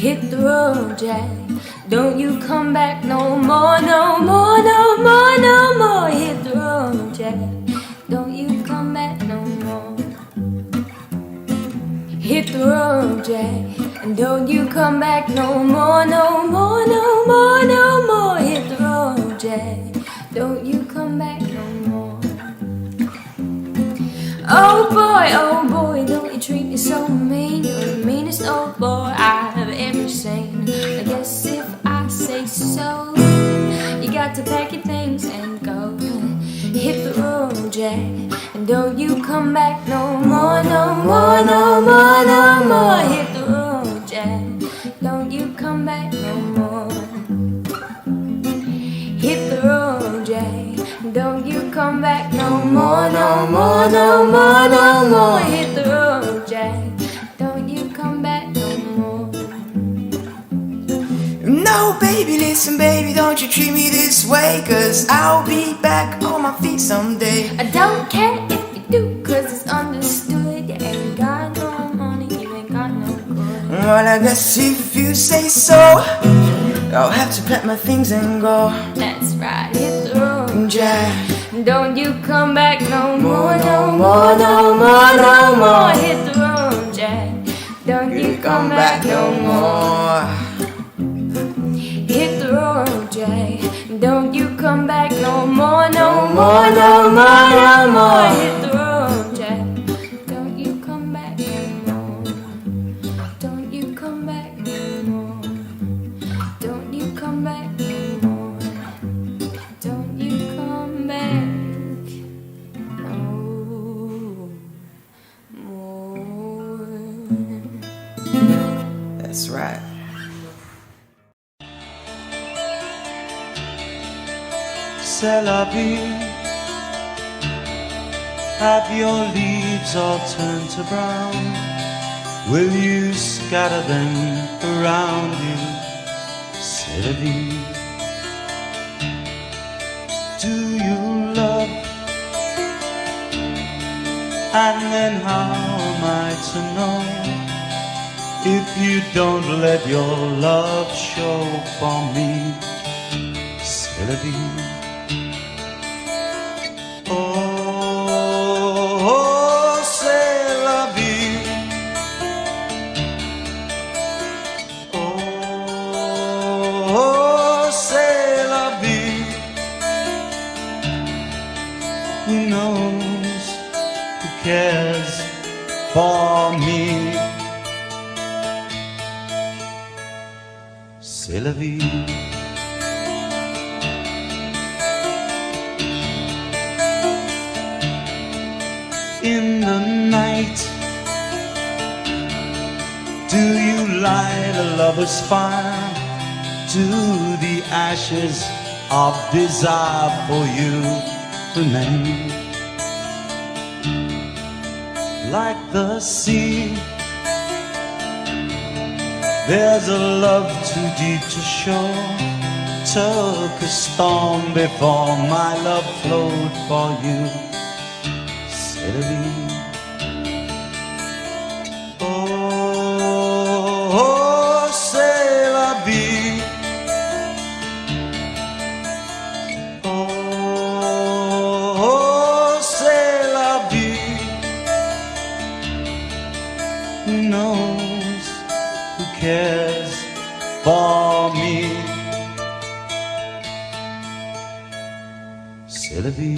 hit the road, Jack. Don't you come back no more, no more, no more, no more. Hit the road, Jack. Don't you come back no more. Hit the road, Jack. And don't you come back no more, no more, no more, no more. Hit the road, Jack. Don't you come back no more. Oh boy, don't you treat me so mean. You're the meanest old boy I've ever seen. I guess if I say so, you got to pack your things and go. Hit the road, Jack. And don't you come back no more, no more, no more, no more. Hit the road, Jack. Don't you come back no more. Hit the road, Jack. Don't you come back no more, no more, no more, no more. Hit the road, Jack. Don't you come back no more. No, baby, listen, baby, don't you treat me this way, 'cause I'll be back on my feet someday. I don't care if you do, 'cause it's understood. You ain't got no money, you ain't got no good. Well, I guess if you say so, I'll have to pack my things and go. That's right, hit the road, Jack. don't you come back no more, no more, no more, no more. Hit the road, Jack. Don't you come back no more. Hit the road, Jack. Don't you come back no more, no more, no more, no more. Hit the road, Jack. Don't you come back no more. Don't you come back no more. Don't you come back no more. Don't you come back no more. That's right. C'est la vie. Have your leaves all turned to brown? Will you scatter them around you? C'est la vie. Do you love? And then how am I to know if you don't let your love show for me? C'est la vie. Oh, c'est la vie. Oh, c'est la vie. Who knows, who cares for me? C'est la vie. In the night, do you light a lover's fire? Do the ashes of desire for you remain? Like the sea, there's a love too deep to show. Took a storm before my love flowed for you. C'est la vie. Oh, c'est la vie. Oh, c'est la vie. Who knows, who cares for me? C'est la vie.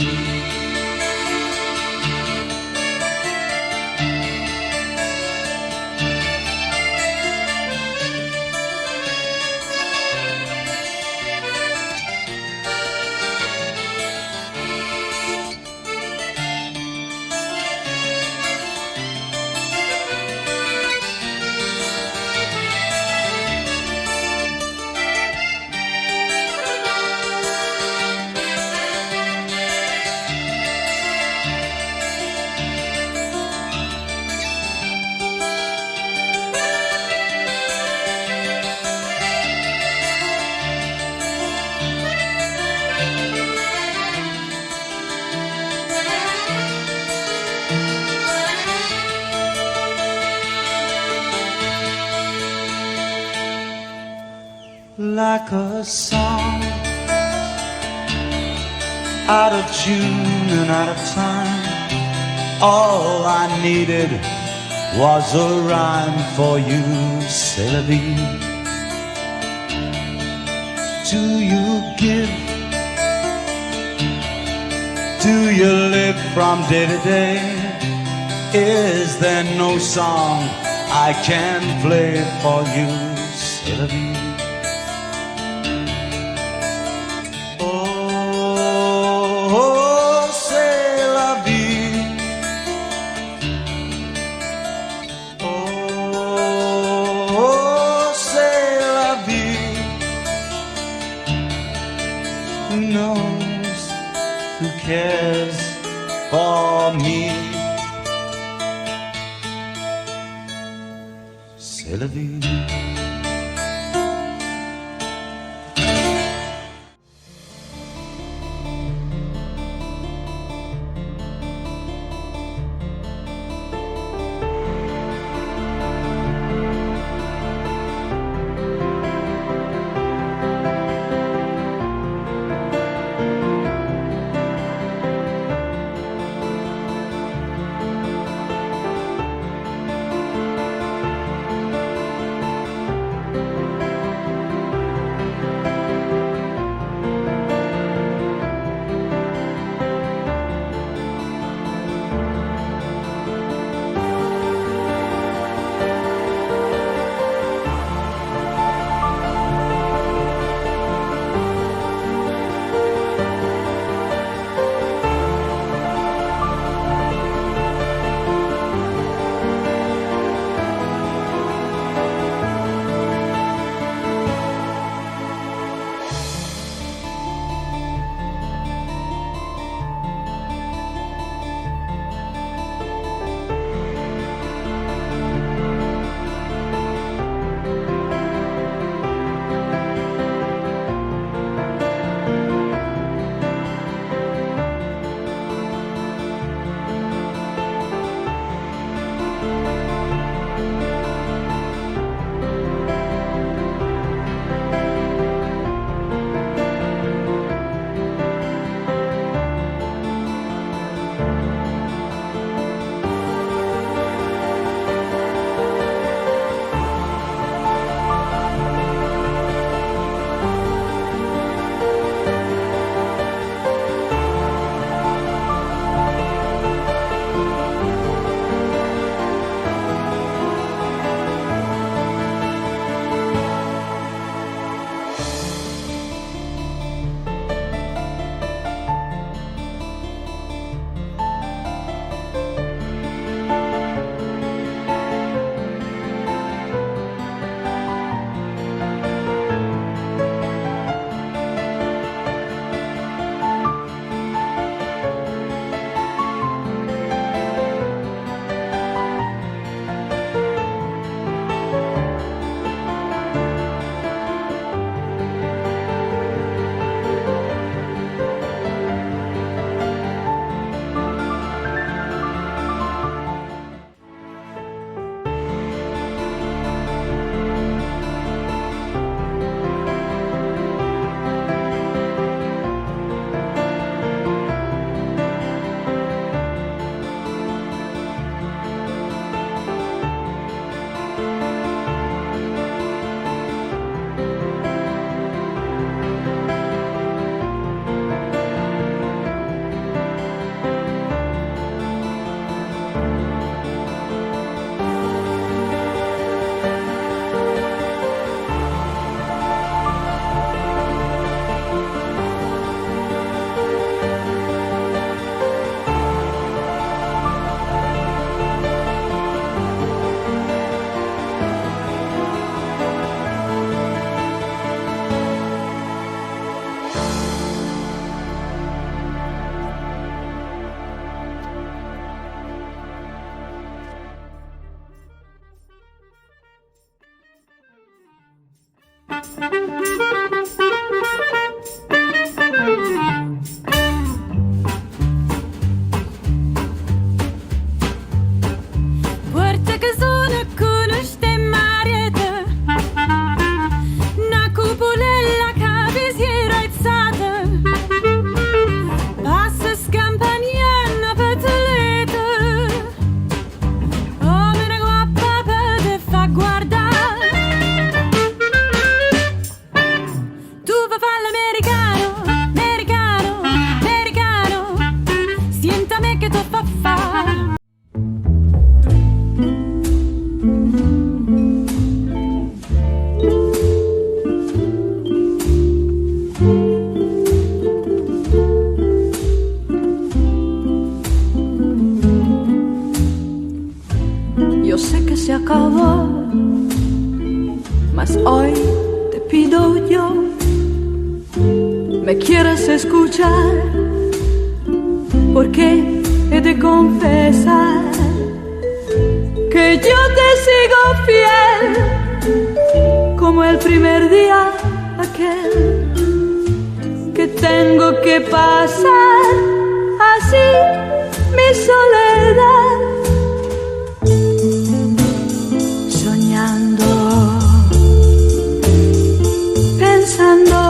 like a song, out of tune and out of time. All I needed was a rhyme for you, c'est la vie. Do you give? Do you live from day to day? Is there no song I can play for you, c'est la vie? Oh, c'est la vie. Oh, c'est la vie. Who knows? Who cares for me? C'est la vie. se acabó, mas hoy te pido yo, ¿me quieres escuchar? Porque he de confesar que yo te sigo fiel, como el primer día aquel que tengo que pasar así mi soledad, soñando, pensando,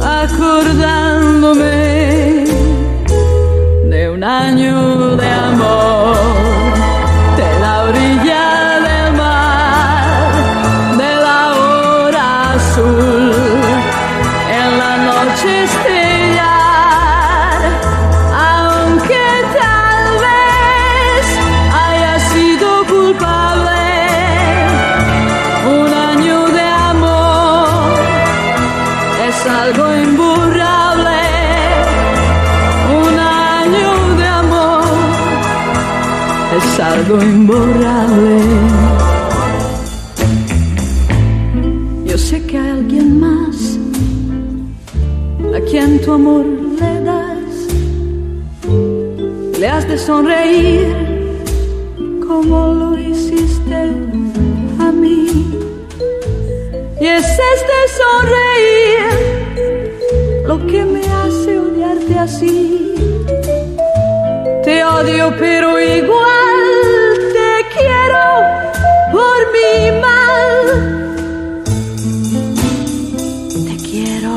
acordándome de un año de amor, de la orilla del mar, de la hora azul, en la noche estrellar, aunque tal vez haya sido culpable. Un año de amor es algo imborrable. Un año de amor es algo imborrable. Yo sé que hay alguien más a quien tu amor le das, le has de sonreír como lo hiciste a mí. Y es este sonreír lo que me hace odiarte así. Te odio pero igual te quiero por mi mal. Te quiero,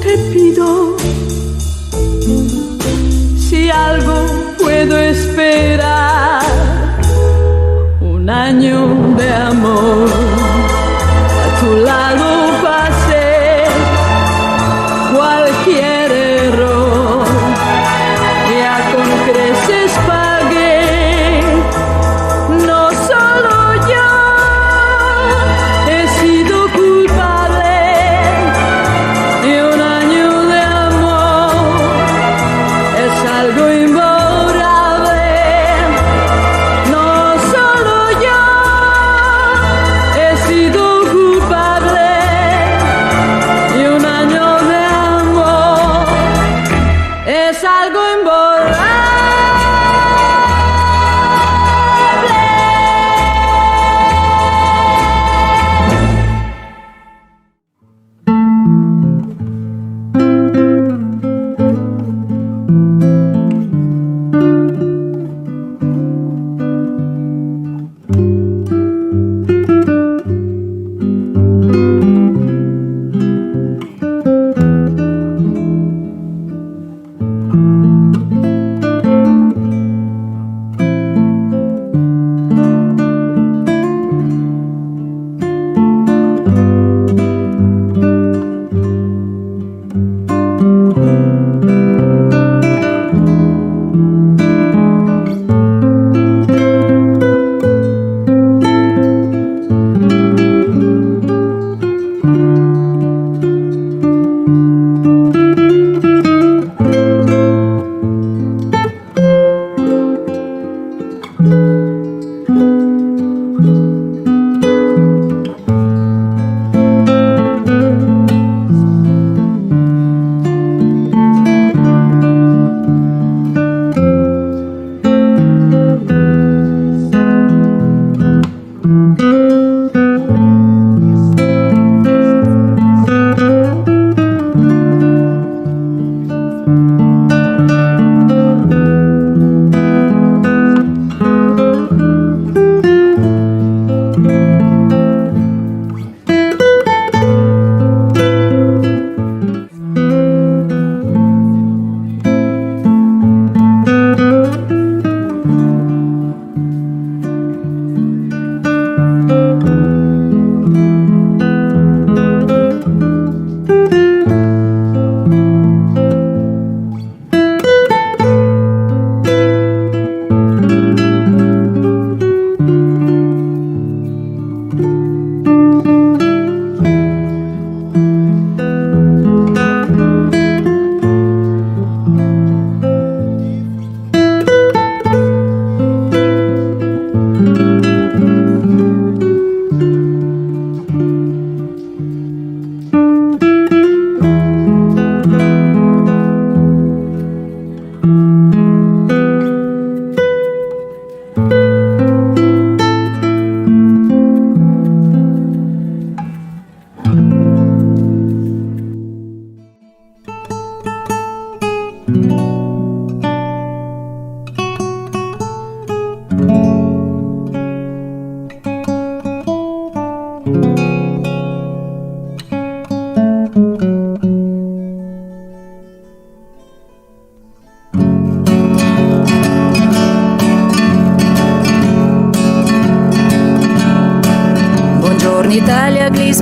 te pido, si algo puedo esperar, un año de amor, a tu lado pasé cualquier error, ya con creces pagué, no solo yo he sido culpable de un año de amor, es algo imborrable, no solo yo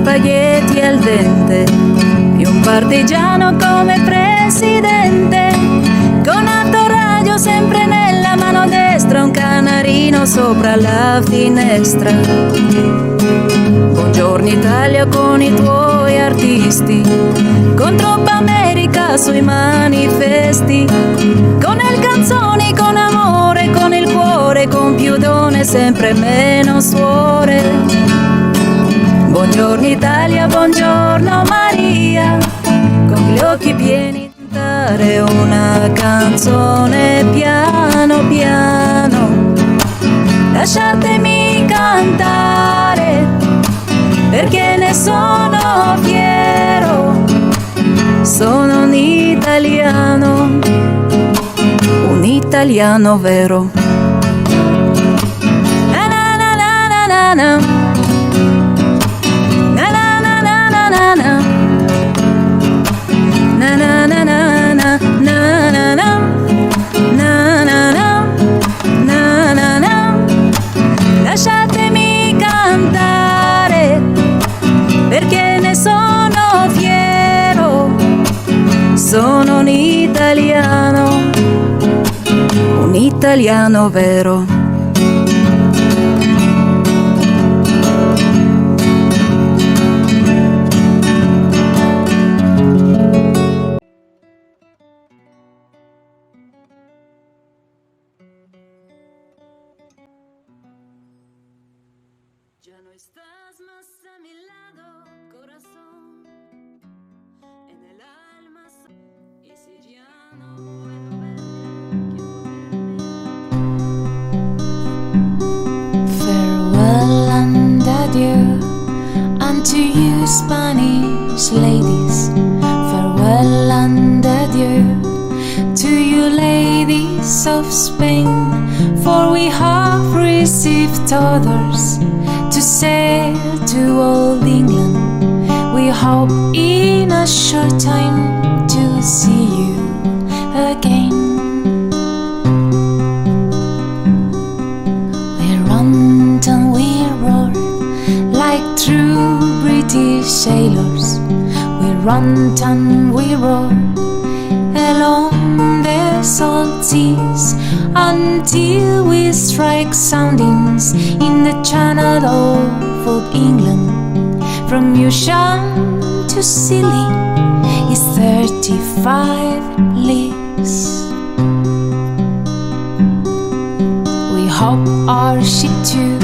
spaghetti al dente e un partigiano come presidente, con attorraglio sempre nella mano destra, un canarino sopra la finestra. Buongiorno Italia con i tuoi artisti, con troppa America sui manifesti, con le canzoni, con amore, con il cuore, con più donne, sempre meno suore. Buongiorno Italia, buongiorno Maria, con gli occhi pieni di cantare una canzone piano piano. Lasciatemi cantare, perché ne sono fiero, sono un italiano vero. Na na na na na na na. Na na na na na na na. Na na na na na na na na. Na na na na na na. Lasciatemi cantare, perché ne sono fiero, sono un italiano vero. Ya no estás más a mi lado, corazón, en el alma, y si ya no puedo verte, Farewell and adieu unto you Spanish ladies. Farewell and adieu to you ladies of Spain, for we have received orders to sail to old England. We hope in a short time to see you again. We run and we roar like true British sailors. We run and we roar along the salt seas until we strike soundings in the channel of old England. From Newsham to Scilly is 35 leagues. We hope our ship too,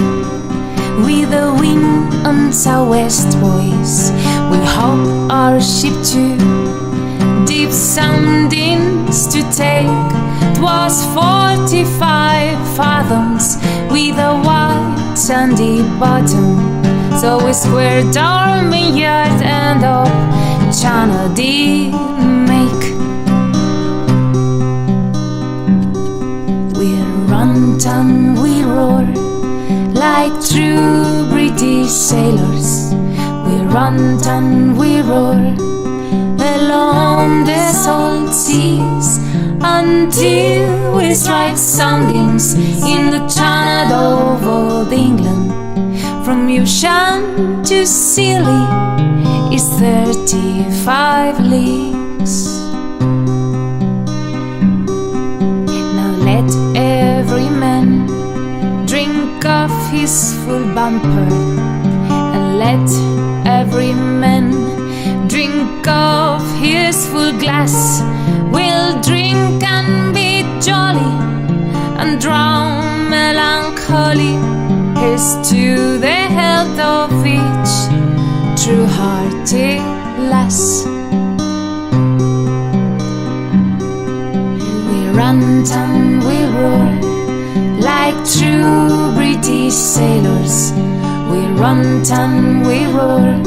with the wind on southwest boys. We hope our ship too, deep soundings to take. 'Twas 45 fathoms with a white sandy bottom, so we squared our mainyard and up channel did make. We run and we roar like true British sailors. We run and we roar along the salt seas until we strike soundings in the channel of old England. From Newsham to Scilly is 35 leagues. Now let every man drink off his full bumper, and let every man drink off his full glass. We'll drink and be jolly and drown melancholy. Here's to the health of each true-hearted lass. We run and we roar like true British sailors. We run and we roar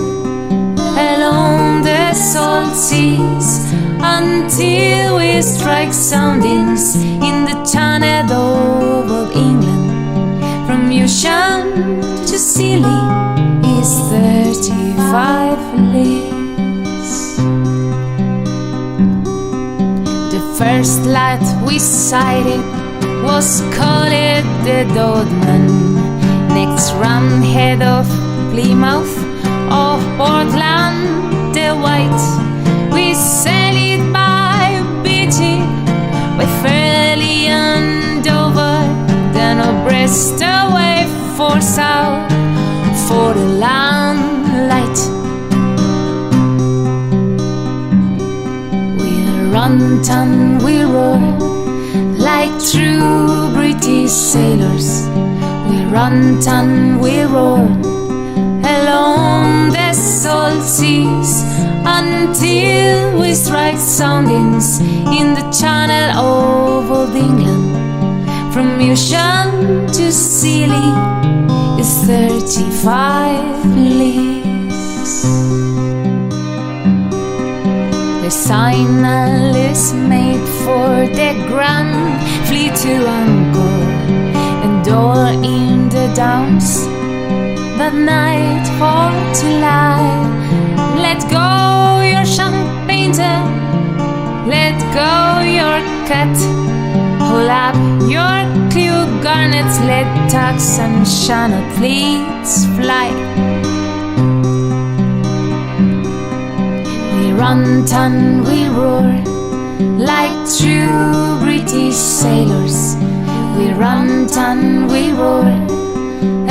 along the salt seas until we strike soundings in the channel of old England. From Newsham to Scilly is 35 leagues. The first lad we sighted was called the Dodman. Next ran head of Plymouth of Portland, the white. We sail it by Beatty, by Fairleigh and Dover, then abreast away for south, for the land light. We'll run and we'll roar like true British sailors. We'll run and we'll roar along the salt seas until we strike soundings in the channel of old England. From Ocean to Scilly is 35 leagues. The signal is made for the Grand Fleet to anchor, and all in the Downs that night for to lie. Let go your shank painter, let go your cat, pull up your Kew garnets, let tucks and Shannon fleets fly. We run and we roar like true British sailors. We run and we roar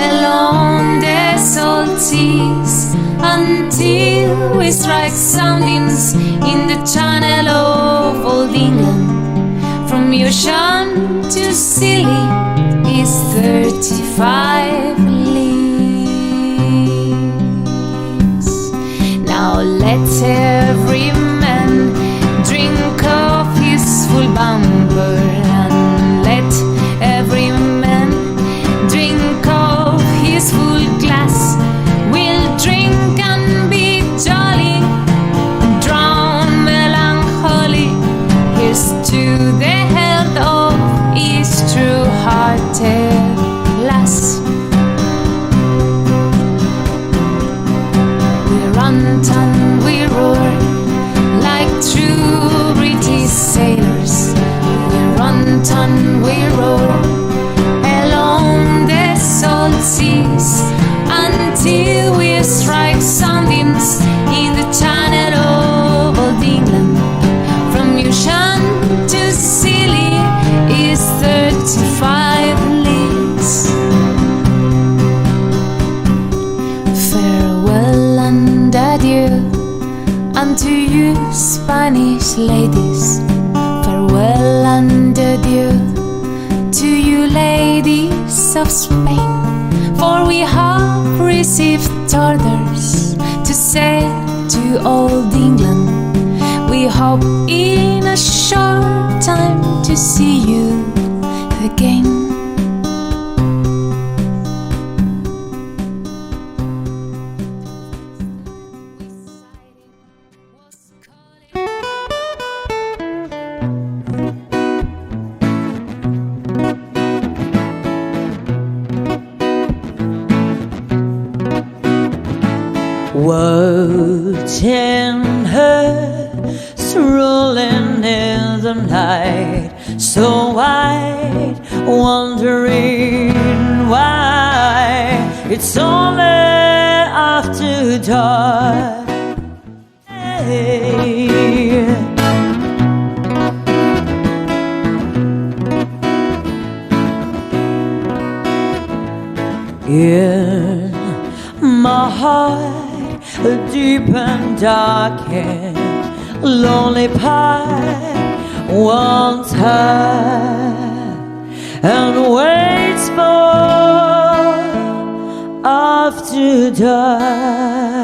along the salt seas until we strike soundings in the channel of old England. From Ocean to Scilly is 35 leagues. Now let every man drink of his full bumper, and let every man drink of his full glass. We'll drink and be jolly, drown melancholy. Here's to the health of each true-hearted lass. We run and we roar like true British sailors. We run and we roar along the salt seas until we strike soundings in the channel of old England. From Ocean to Scilly is 35 leagues. Farewell and adieu unto you Spanish ladies. Farewell and adieu to you ladies of Spain, for we have received orders to sail to old England. We hope in a short time to see you again. Words in her rolling in the night, so wide, wondering why it's only after dark. Hey. In my heart, a deep and dark and lonely part wants her and waits for after dark.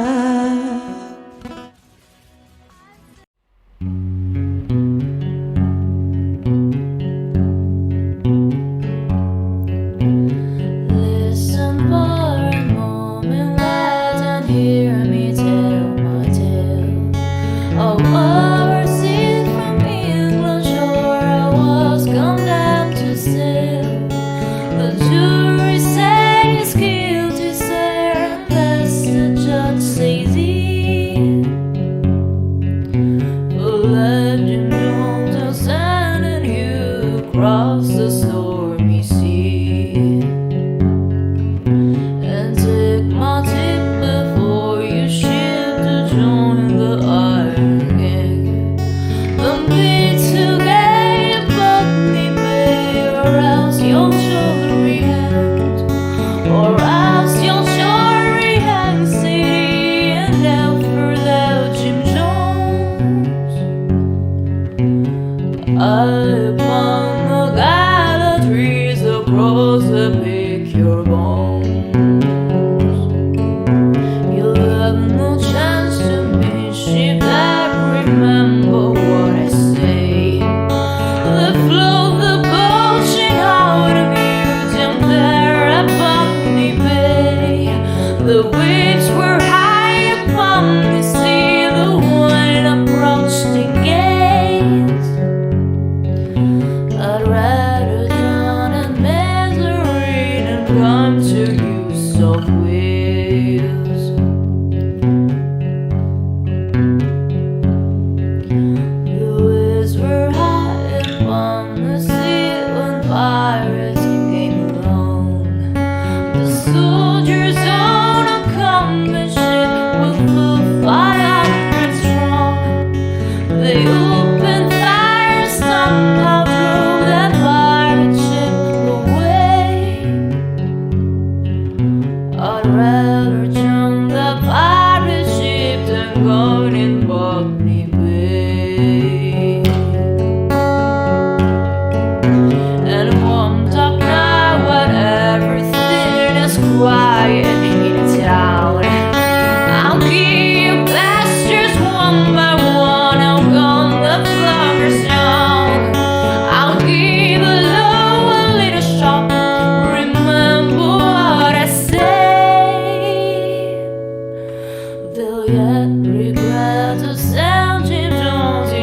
Listen for a moment, let and hear me tell my tale. Oh, overseas from England shore, I was condemned to sail. The jury said it's guilty, sir, unless the judge say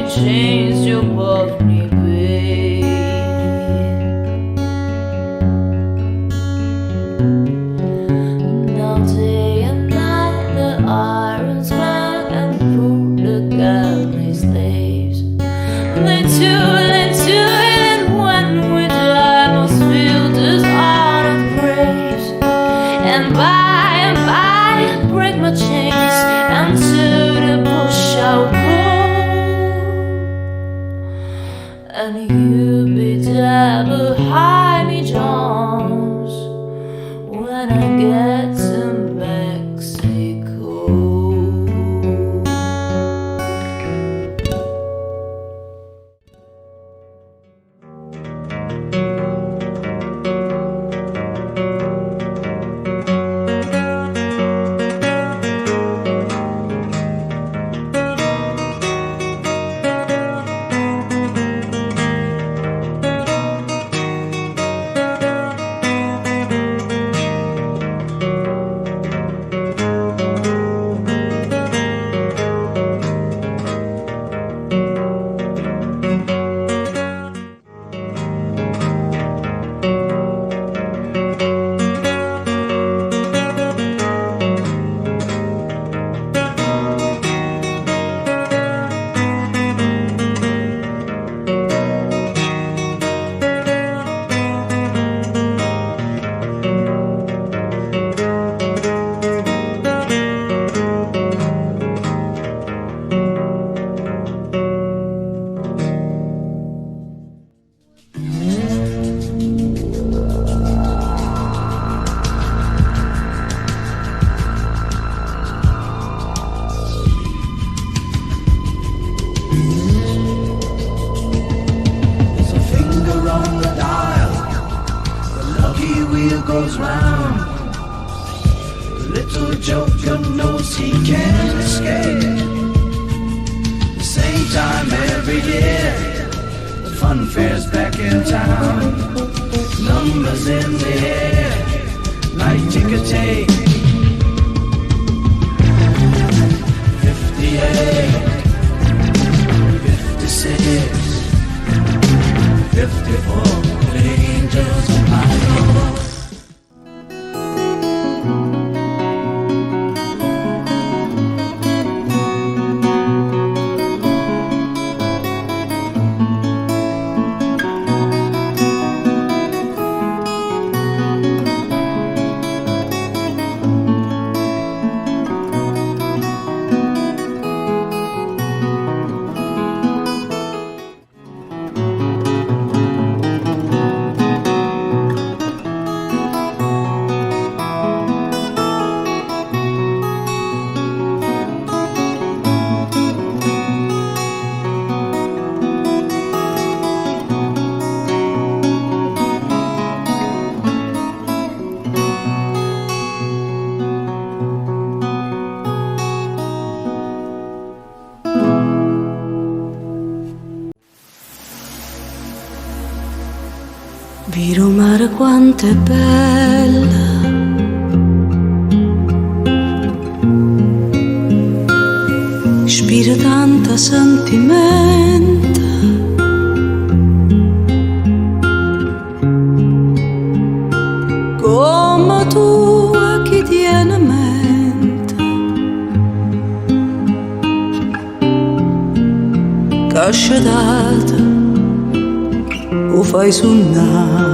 chains you bought me, babe. Now day and night the irons bang and put the gallery slaves. They do it, and when we die must feel this heart of praise. And by break my chains and to the bush I'll go. And you be there behind me, Jones, when I get to Mexico. Goes round. The little joker knows he can't escape. The same time every year, the fun fair's back in town. Numbers in the air, like ticker tape. 58, 56, 54, the angels of my Lord. Viro mare quanto è bella, ispira tanta sentimento, come tu a chi tiene a mente, cascetata o fai suonare.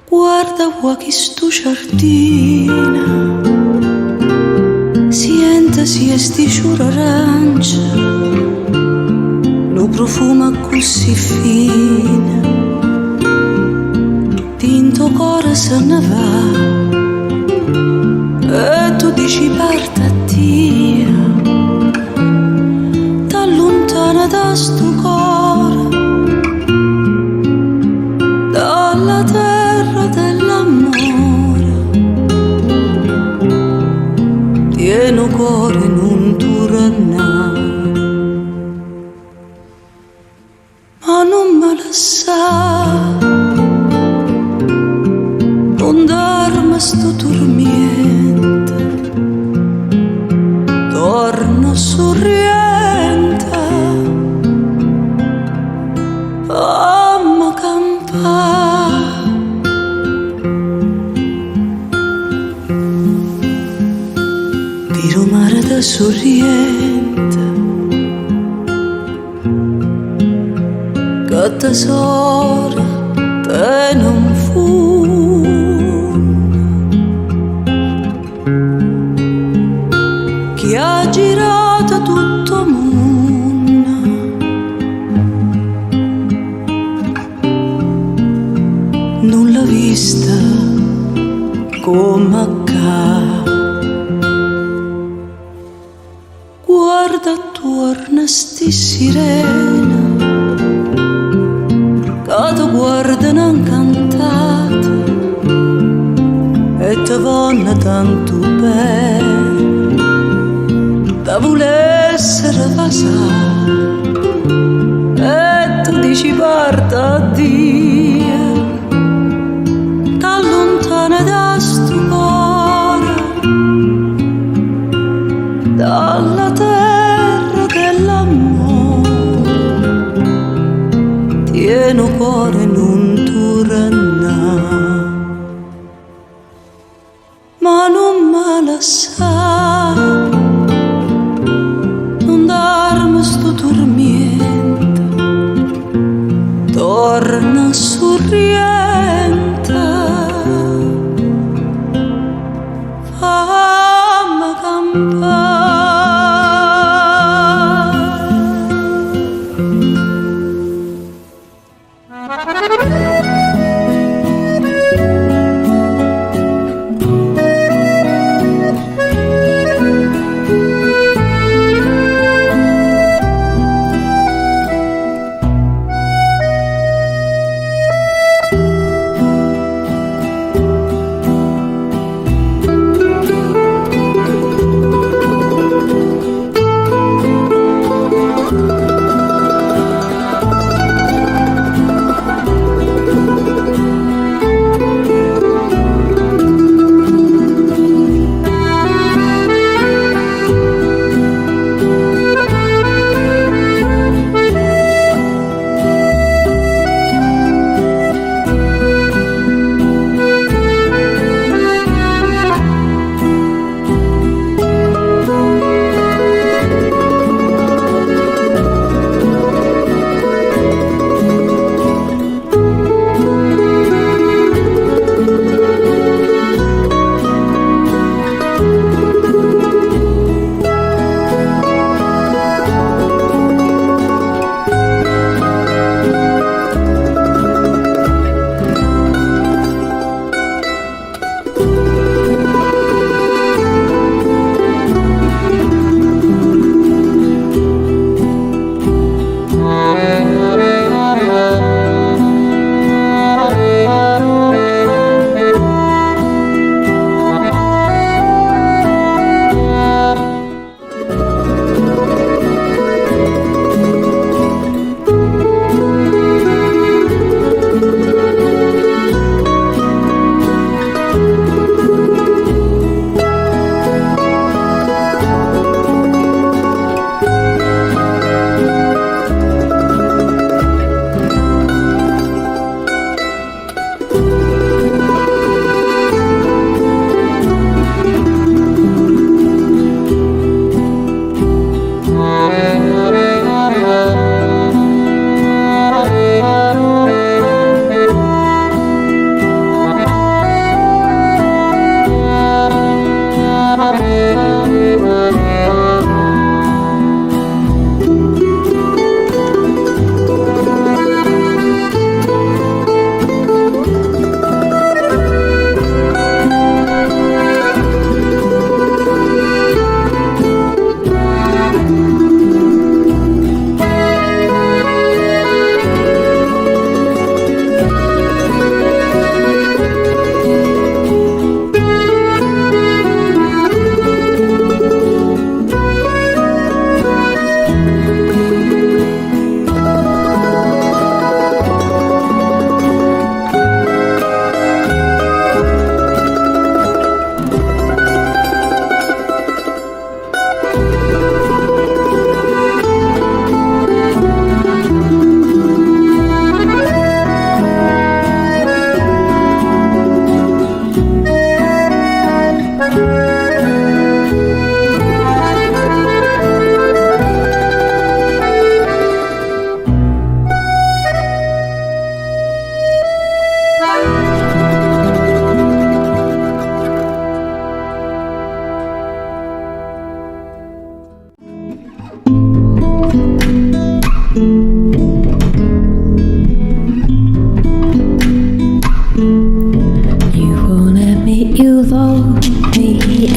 Guarda qua che sto giardina, siente si è sti fiori arancia, lo profumo così fine, tinto cuore se ne va, e tu dici parte a Dio, t'allontana da sto cuore, dalla terra dell'amore, tieno cuore non tornare, ma non me la sa, non dorme sto dormiente, sorriente, mamma campa. Tiro mare da sorriente, che tesoro te non fu. Chi ha girato tutto mondo, non l'ha vista come accade. Guarda attorno sti sirena, che ti guardano incantata e ti vanno tanto bene da voler essere passata. E tu dici parta Dio, t'allontana da sto cuore, dalla terra dell'amore. Tieno cuore non torna, ma non me la sa, non darmi sto tormento, torna sorriente, fammi campare.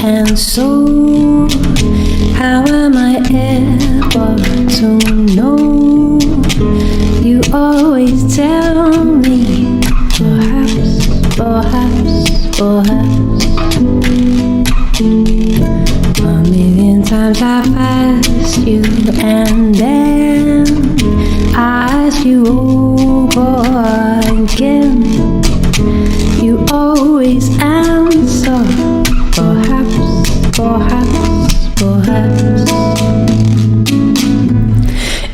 and so how am I ever to know? You always tell me perhaps, perhaps, perhaps. A million times I've asked you and then I ask you over again. You always answer perhaps, perhaps, perhaps.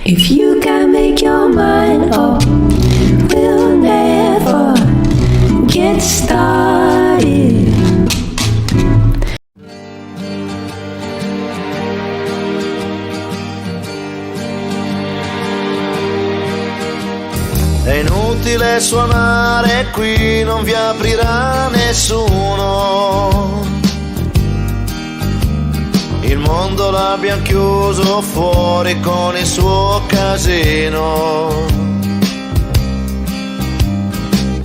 If you can make your mind up, we'll never get started. È inutile suonare qui, non vi aprirà nessuno. Il mondo l'abbiamo chiuso fuori con il suo casino.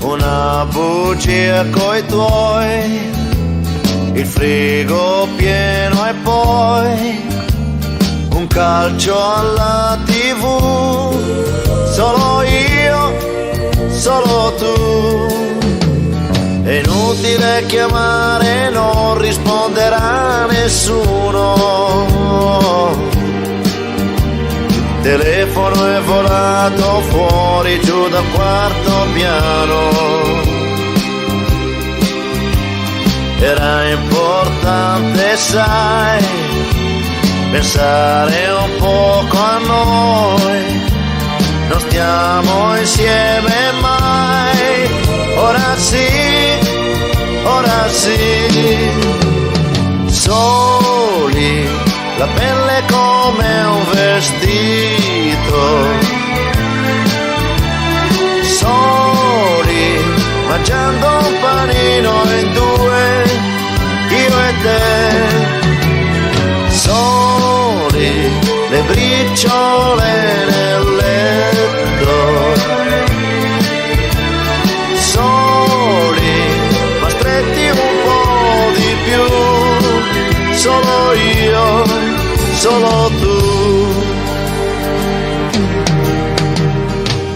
Una bugia coi tuoi, il frigo pieno e poi un calcio alla TV. Solo io, solo tu. È inutile chiamare, non risponderà nessuno. Telefono è volato fuori giù dal quarto piano. Era importante, sai, pensare un poco a noi. Non stiamo insieme mai. Ora sì, ora sì. Soli, la pelle come un vestito. Soli, mangiando un panino in due, io e te. Soli, le briciole nel letto. Soli, ma stretti un po' di più. Solo io, solo tu.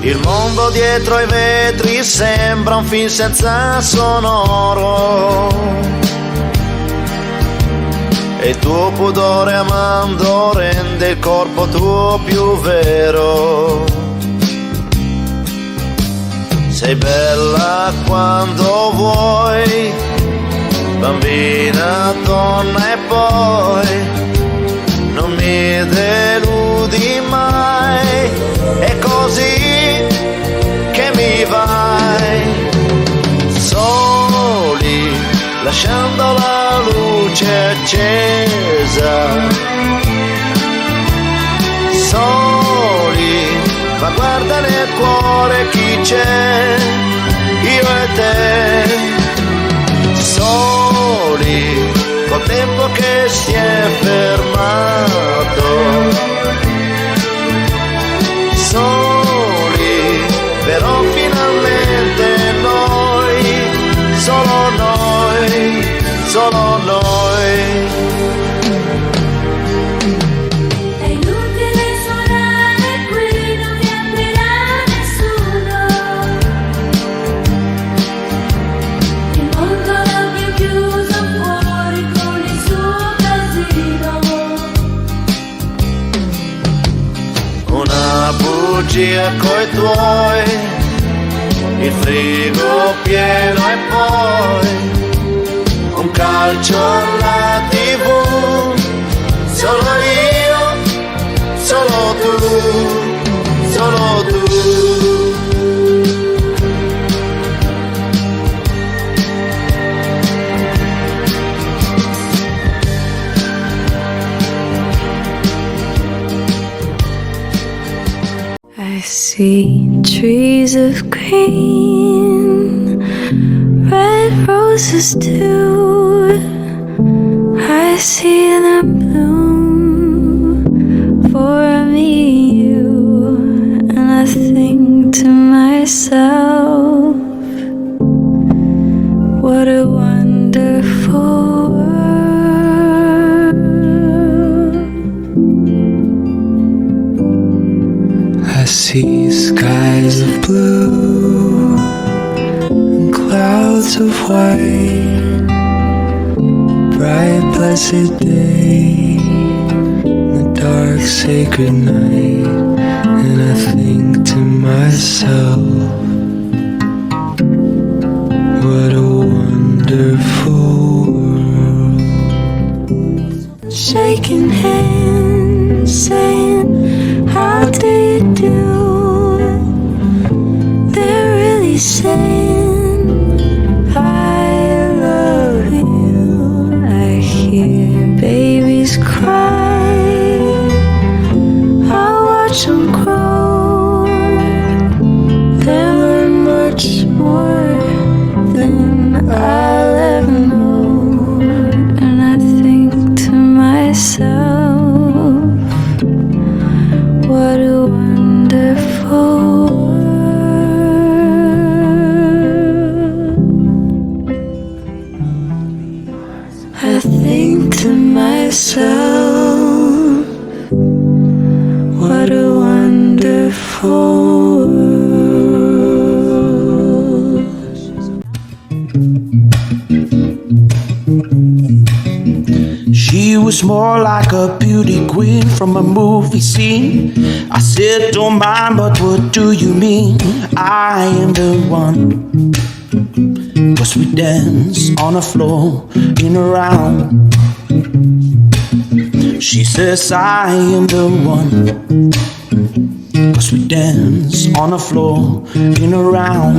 Il mondo dietro ai vetri sembra un film senza sonoro. E il tuo pudore amando rende il corpo tuo più vero. Sei bella quando vuoi, bambina, donna e poi non mi deludi mai. È così che mi vai. Soli, lasciando la luce accesa. Soli, ma guarda nel cuore chi c'è, io e te. Soli, col tempo che si è fermato. Soli, però finalmente noi, solo noi, solo noi. È inutile suonare qui, non ti aprirà nessuno. Il mondo l'abbiamo chiuso fuori con il suo casino. Una bugia coi tuoi, il frigo pieno e poi un calcio alla TV. Solo io, solo tu, solo tu. I see trees of green, red roses too. I see them bloom for me and you, and I think to myself, what a wonderful world. see skies of blue and clouds of white, bright blessed day, the dark sacred night, and I think to myself, what a wonderful world. Shaking hands, saying, how do you do? They're really saying, I love you. I hear babies cry, I watch them grow. They learn much more than I'll ever know. And I think to myself, what a wonderful world. I think to myself, what a wonderful world. She was more like a beauty queen from a movie scene. I said, don't mind, but what do you mean? I am the one. 'Cause we dance on the floor in a round. She says, I am the one. 'Cause we dance on the floor in a round.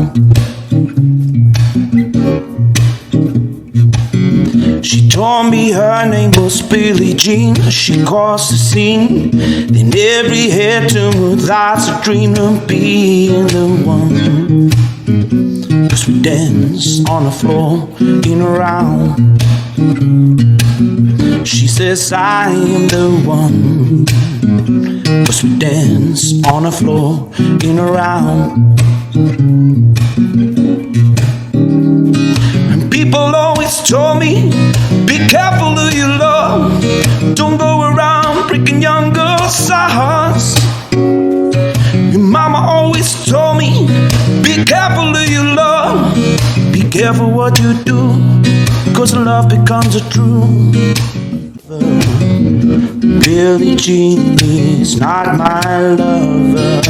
She told me her name was Billie Jean. She caused the scene. Then every head turned with eyes a dream of being the one. 'Cause we dance on the floor in a round. She says I am the one. 'Cause we dance on the floor in a round. And people always told me, be careful who you love. Don't go around breaking young girls' hearts. Your mama always told me, be careful who you love. Be careful what you do, 'cause love becomes a true. Billie Jean is not my lover.